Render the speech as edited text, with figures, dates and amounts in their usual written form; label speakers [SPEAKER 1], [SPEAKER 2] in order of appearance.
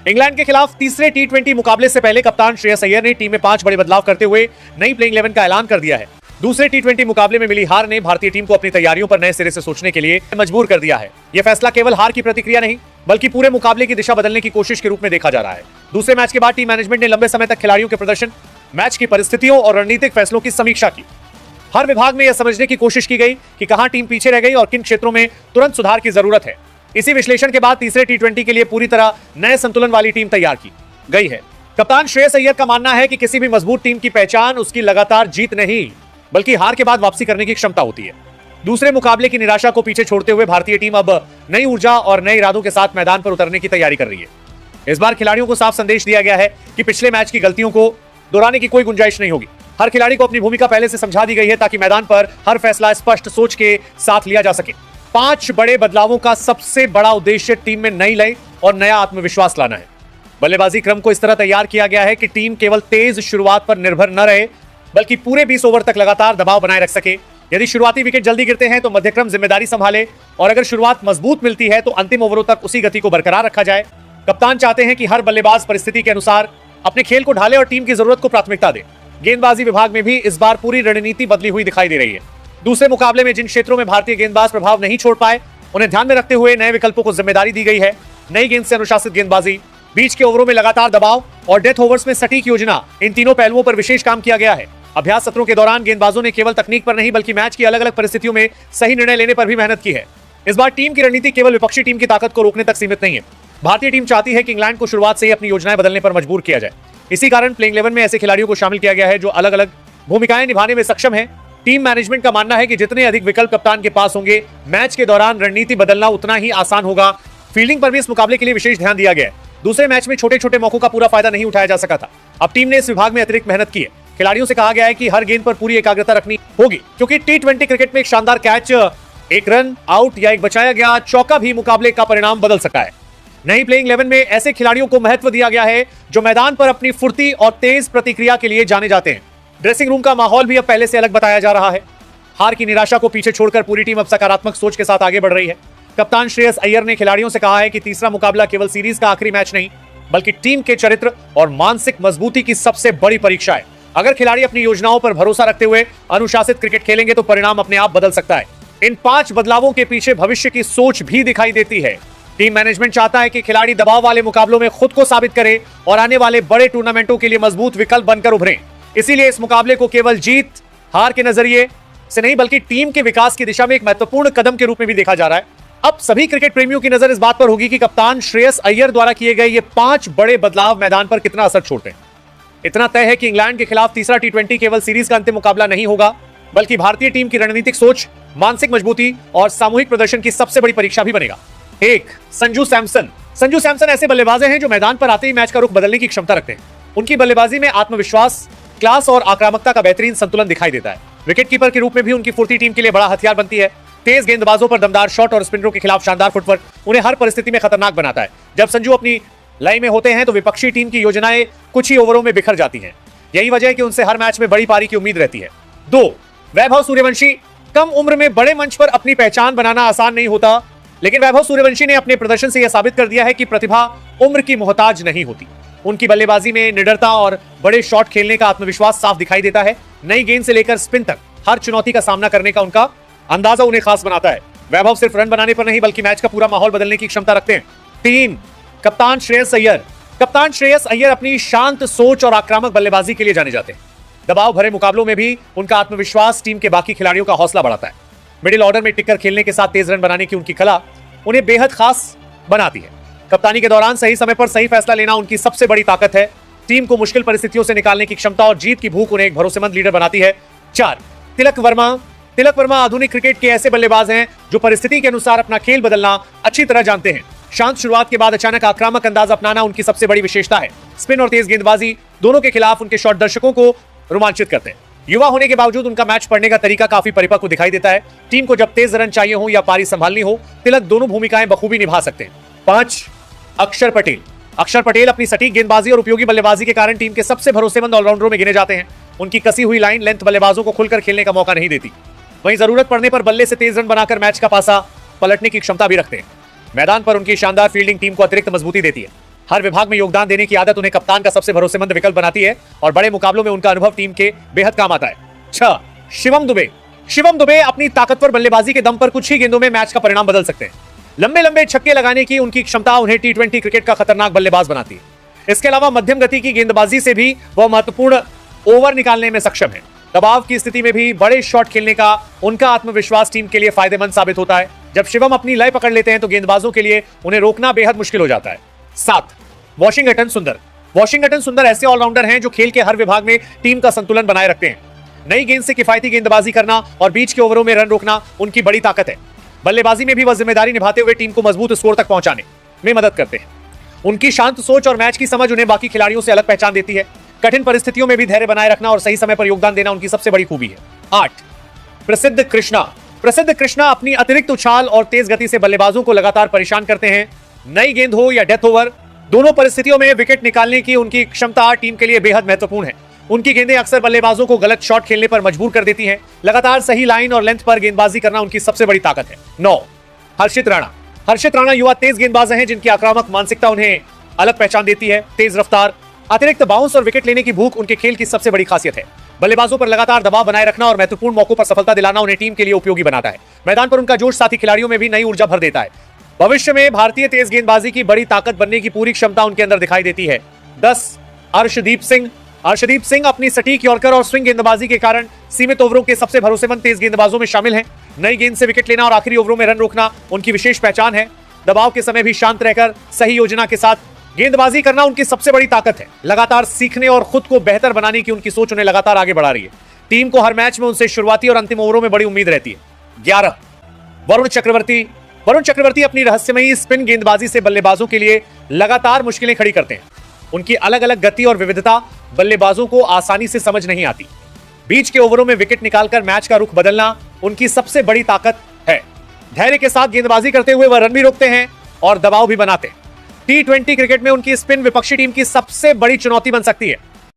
[SPEAKER 1] England के खिलाफ तीसरे T20 मुकाबले से पहले कप्तान श्रेयस अय्यर ने टीम में 5 बड़े बदलाव करते हुए नई प्लेइंग 11 का ऐलान कर दिया है। दूसरे T20 मुकाबले में मिली हार ने भारतीय टीम को अपनी तैयारियों पर नए सिरे से सोचने के लिए मजबूर कर दिया है। यह फैसला केवल हार की प्रतिक्रिया नहीं बल्कि पूरे मुकाबले की दिशा बदलने की कोशिश के रूप में देखा जा रहा है। दूसरे मैच के बाद टीम मैनेजमेंट ने लंबे समय तक खिलाड़ियों के प्रदर्शन, मैच की परिस्थितियों और रणनीतिक फैसलों की समीक्षा की। हर विभाग में यह समझने की कोशिश की गई कि कहां टीम पीछे रह गई और किन क्षेत्रों में तुरंत सुधार की जरूरत है। इसी विश्लेषण के बाद तीसरे T20 के लिए पूरी तरह नए संतुलन वाली टीम तैयार की गई है। कप्तान श्रेयस अय्यर का मानना है कि किसी भी मजबूत टीम की पहचान उसकी लगातार जीत नहीं बल्कि हार के बाद वापसी करने की क्षमता होती है। दूसरे मुकाबले की निराशा को पीछे छोड़ते हुए भारतीय टीम अब नई ऊर्जा और नए इरादों के साथ मैदान पर उतरने की तैयारी कर रही है। इस बार खिलाड़ियों को साफ संदेश दिया गया है कि पिछले मैच की गलतियों को दोहराने की कोई गुंजाइश नहीं होगी। हर खिलाड़ी को अपनी भूमिका पहले से समझा दी गई है ताकि मैदान पर हर फैसला स्पष्ट सोच के साथ लिया जा सके। 5 बड़े बदलावों का सबसे बड़ा उद्देश्य टीम में नई लय और नया आत्मविश्वास लाना है। बल्लेबाजी क्रम को इस तरह तैयार किया गया है कि टीम केवल तेज शुरुआत पर निर्भर न रहे बल्कि पूरे 20 ओवर तक लगातार दबाव बनाए रख सके। यदि शुरुआती विकेट जल्दी गिरते हैं तो मध्यक्रम जिम्मेदारी संभाले और अगर शुरुआत मजबूत मिलती है तो अंतिम ओवरों तक उसी गति को बरकरार रखा जाए। कप्तान चाहते हैं कि हर बल्लेबाज परिस्थिति के अनुसार अपने खेल को ढाले और टीम की जरूरत को प्राथमिकता दे। गेंदबाजी विभाग में भी इस बार पूरी रणनीति बदली हुई दिखाई दे रही है। दूसरे मुकाबले में जिन क्षेत्रों में भारतीय गेंदबाज प्रभाव नहीं छोड़ पाए उन्हें ध्यान में रखते हुए नए विकल्पों को जिम्मेदारी दी गई है। नई गेंद से अनुशासित गेंदबाजी, बीच के ओवरों में लगातार दबाव और डेथ ओवर्स में सटीक योजना, इन तीनों पहलुओं पर विशेष काम किया गया है। अभ्यास सत्रों के दौरान गेंदबाजों ने केवल तकनीक पर नहीं बल्कि मैच की अलग अलग परिस्थितियों में सही निर्णय लेने पर भी मेहनत की है। इस बार टीम की रणनीति केवल विपक्षी टीम की ताकत को रोकने तक सीमित नहीं है। भारतीय टीम चाहती है कि इंग्लैंड को शुरुआत से ही अपनी योजनाएं बदलने पर मजबूर किया जाए। इसी कारण प्लेइंग 11 में ऐसे खिलाड़ियों को शामिल किया गया है जो अलग अलग भूमिकाएं निभाने में सक्षम है। टीम मैनेजमेंट का मानना है कि जितने अधिक विकल्प कप्तान के पास होंगे, मैच के दौरान रणनीति बदलना उतना ही आसान होगा। फील्डिंग पर भी इस मुकाबले के लिए विशेष ध्यान दिया गया है। दूसरे मैच में छोटे छोटे मौकों का पूरा फायदा नहीं उठाया जा सका था। अब टीम ने इस विभाग में अतिरिक्त मेहनत की है। खिलाड़ियों से कहा गया है कि हर गेंद पर पूरी एकाग्रता रखनी होगी क्योंकि T20 क्रिकेट में एक शानदार कैच, एक रन आउट या एक बचाया गया चौका भी मुकाबले का परिणाम बदल सकता है। नई प्लेइंग 11 में ऐसे खिलाड़ियों को महत्व दिया गया है जो मैदान पर अपनी फुर्ती और तेज प्रतिक्रिया के लिए जाने जाते हैं। ड्रेसिंग रूम का माहौल भी अब पहले से अलग बताया जा रहा है। हार की निराशा को पीछे छोड़कर पूरी टीम अब सकारात्मक सोच के साथ आगे बढ़ रही है। कप्तान श्रेयस अय्यर ने खिलाड़ियों से कहा है कि तीसरा मुकाबला केवल सीरीज का आखिरी मैच नहीं बल्कि टीम के चरित्र और मानसिक मजबूती की सबसे बड़ी परीक्षा है। अगर खिलाड़ी अपनी योजनाओं पर भरोसा रखते हुए अनुशासित क्रिकेट खेलेंगे तो परिणाम अपने आप बदल सकता है। इन 5 बदलावों के पीछे भविष्य की सोच भी दिखाई देती है। टीम मैनेजमेंट चाहता है कि खिलाड़ी दबाव वाले मुकाबलों में खुद को साबित करें और आने वाले बड़े टूर्नामेंटों के लिए मजबूत विकल्प बनकर उभरें। इसीलिए इस मुकाबले को केवल जीत हार के नजरिए से नहीं बल्कि टीम के विकास की दिशा में एक महत्वपूर्ण कदम के रूप में भी देखा जा रहा है। अब सभी क्रिकेट प्रेमियों की नजर इस बात पर होगी कि कप्तान श्रेयस अय्यर द्वारा किए गए ये 5 बड़े बदलाव मैदान पर कितना असर छोड़ते हैं। इतना तय है कि इंग्लैंड के खिलाफ तीसरा T20 केवल सीरीज का अंतिम मुकाबला नहीं होगा बल्कि भारतीय टीम की रणनीतिक सोच, मानसिक मजबूती और सामूहिक प्रदर्शन की सबसे बड़ी परीक्षा भी बनेगा। 1. संजू सैमसन। संजू सैमसन ऐसे बल्लेबाज हैं जो मैदान पर आते ही मैच का रुख बदलने की क्षमता रखते हैं। उनकी बल्लेबाजी में आत्मविश्वास, क्लास और आक्रामकता का बेहतरीन संतुलन दिखाई देता है। विकेटकीपर के रूप में भी उनकी फुर्ती टीम के लिए बड़ा हथियार बनती है। तेज गेंदबाजों पर दमदार शॉट और स्पिनरों के खिलाफ शानदार फुटवर्क उन्हें हर परिस्थिति में खतरनाक बनाता है। जब संजू अपनी लय में होते हैं तो विपक्षी टीम की योजनाएं कुछ ही ओवरों में बिखर जाती हैं। यही वजह है कि उनसे हर मैच में बड़ी पारी की उम्मीद रहती है। 2. वैभव सूर्यवंशी। कम उम्र में बड़े मंच पर अपनी पहचान बनाना आसान नहीं होता, लेकिन वैभव सूर्यवंशी ने अपने प्रदर्शन से यह साबित कर दिया है कि प्रतिभा उम्र की मोहताज नहीं होती। उनकी बल्लेबाजी में निडरता और बड़े शॉट खेलने का आत्मविश्वास साफ दिखाई देता है। नई गेंद से लेकर स्पिन तक हर चुनौती का सामना करने का उनका अंदाजा उन्हें खास बनाता है। वैभव सिर्फ रन बनाने पर नहीं बल्कि मैच का पूरा माहौल बदलने की क्षमता रखते हैं। 3. कप्तान श्रेयस अय्यर। कप्तान श्रेयस अय्यर अपनी शांत सोच और आक्रामक बल्लेबाजी के लिए जाने जाते हैं। दबाव भरे मुकाबलों में भी उनका आत्मविश्वास टीम के बाकी खिलाड़ियों का हौसला बढ़ाता है। मिडिल ऑर्डर में टिककर खेलने के साथ तेज रन बनाने की उनकी कला उन्हें बेहद खास बनाती है। कप्तानी के दौरान सही समय पर सही फैसला लेना उनकी सबसे बड़ी ताकत है। टीम को मुश्किल परिस्थितियों से निकालने की क्षमता और जीत की भूख उन्हें एक भरोसेमंद लीडर बनाती है। 4. तिलक वर्मा। तिलक वर्मा आधुनिक क्रिकेट के ऐसे बल्लेबाज हैं जो परिस्थिति के अनुसार अपना खेल बदलना अच्छी तरह जानते हैं। शांत शुरुआत के बाद अचानक आक्रामक अंदाज अपनाना उनकी सबसे बड़ी विशेषता है। स्पिन और तेज गेंदबाजी दोनों के खिलाफ उनके शॉट दर्शकों को रोमांचित करते हैं। युवा होने के बावजूद उनका मैच पढ़ने का तरीका काफी परिपक्व दिखाई देता है। टीम को जब तेज रन चाहिए हो या पारी संभालनी हो, तिलक दोनों भूमिकाएं बखूबी निभा सकते हैं। 5. अक्षर पटेल। अक्षर पटेल अपनी सटीक गेंदबाजी और उपयोगी बल्लेबाजी के कारण टीम के सबसे भरोसेमंद ऑलराउंडरों में गिने जाते हैं। उनकी कसी हुई लाइन लेंथ बल्लेबाजों को खुलकर खेलने का मौका नहीं देती। वहीं जरूरत पड़ने पर बल्ले से तेज रन बनाकर मैच का पासा पलटने की क्षमता भी रखते हैं। मैदान पर उनकी शानदार फील्डिंग टीम को अतिरिक्त मजबूती देती है। हर विभाग में योगदान देने की आदत उन्हें कप्तान का सबसे भरोसेमंद विकल्प बनाती है और बड़े मुकाबलों में उनका अनुभव टीम के बेहद काम आता है। 6. शिवम दुबे। शिवम दुबे अपनी ताकतवर बल्लेबाजी के दम पर कुछ ही गेंदों में मैच का परिणाम बदल सकते हैं। लंबे लंबे छक्के लगाने की उनकी क्षमता उन्हें टी20 क्रिकेट का खतरनाक बल्लेबाज बनाती है। इसके अलावा मध्यम गति की गेंदबाजी से भी वह महत्वपूर्ण ओवर निकालने में सक्षम है। दबाव की स्थिति में भी बड़े शॉट खेलने का उनका आत्मविश्वास टीम के लिए फायदेमंद साबित होता है। जब शिवम अपनी लय पकड़ लेते हैं तो गेंदबाजों के लिए उन्हें रोकना बेहद मुश्किल हो जाता है। 7. वॉशिंगटन सुंदर। वॉशिंगटन सुंदर ऐसे ऑलराउंडर हैं जो खेल के हर विभाग में टीम का संतुलन बनाए रखते हैं। नई गेंद से किफायती गेंदबाजी करना और बीच के ओवरों में रन रोकना उनकी बड़ी ताकत है। बल्लेबाजी में भी वह जिम्मेदारी निभाते हुए टीम को मजबूत स्कोर तक पहुंचाने में मदद करते हैं। उनकी शांत सोच और मैच की समझ उन्हें बाकी खिलाड़ियों से अलग पहचान देती है। कठिन परिस्थितियों में भी धैर्य बनाए रखना और सही समय पर योगदान देना उनकी सबसे बड़ी खूबी है। 8. प्रसिद्ध कृष्णा। प्रसिद्ध कृष्णा अपनी अतिरिक्त उछाल और तेज गति से बल्लेबाजों को लगातार परेशान करते हैं। नई गेंद हो या डेथ ओवर, दोनों परिस्थितियों में विकेट निकालने की उनकी क्षमता टीम के लिए बेहद महत्वपूर्ण है। उनकी गेंदें अक्सर बल्लेबाजों को गलत शॉट खेलने पर मजबूर कर देती हैं। लगातार सही लाइन और लेंथ पर गेंदबाजी करना उनकी सबसे बड़ी ताकत है। 9. हर्षित राणा। हर्षित राणा युवा तेज गेंदबाज हैं जिनकी आक्रामक मानसिकता उन्हें अलग पहचान देती है। तेज रफ्तार, अतिरिक्त बाउंस और विकेट लेने की भूख उनके खेल की सबसे बड़ी खासियत है। बल्लेबाजों पर लगातार दबाव बनाए रखना और महत्वपूर्ण मौकों पर सफलता दिलाना उन्हें टीम के लिए उपयोगी बनाता है। मैदान पर उनका जोश साथी खिलाड़ियों में भी नई ऊर्जा भर देता है। भविष्य में भारतीय तेज गेंदबाजी की बड़ी ताकत बनने की पूरी क्षमता उनके अंदर दिखाई देती है। 10. अर्शदीप सिंह। अर्शदीप सिंह अपनी सटीक यॉर्कर और स्विंग गेंदबाजी के कारण सीमित ओवरों के सबसे भरोसेमंद तेज गेंदबाजों में शामिल हैं। नई गेंद से विकेट लेना और आखिरी ओवरों में रन रोकना उनकी विशेष पहचान है। दबाव के समय भी शांत रहकर सही योजना के साथ गेंदबाजी करना उनकी सबसे बड़ी ताकत है। लगातार सीखने और खुद को बेहतर बनाने की उनकी सोच उन्हें लगातार आगे बढ़ा रही है। टीम को हर मैच में उनसे शुरुआती और अंतिम ओवरों में बड़ी उम्मीद रहती है। 11. वरुण चक्रवर्ती। वरुण चक्रवर्ती अपनी रहस्यमयी स्पिन गेंदबाजी से बल्लेबाजों के लिए लगातार मुश्किलें खड़ी करते हैं। उनकी अलग अलग गति और विविधता बल्लेबाजों को आसानी से समझ नहीं आती। बीच के ओवरों में विकेट निकालकर मैच का रुख बदलना उनकी सबसे बड़ी ताकत है। धैर्य के साथ गेंदबाजी करते हुए वह रन भी रोकते हैं और दबाव भी बनाते हैं। टी20 क्रिकेट में उनकी स्पिन विपक्षी टीम की सबसे बड़ी चुनौती बन सकती है।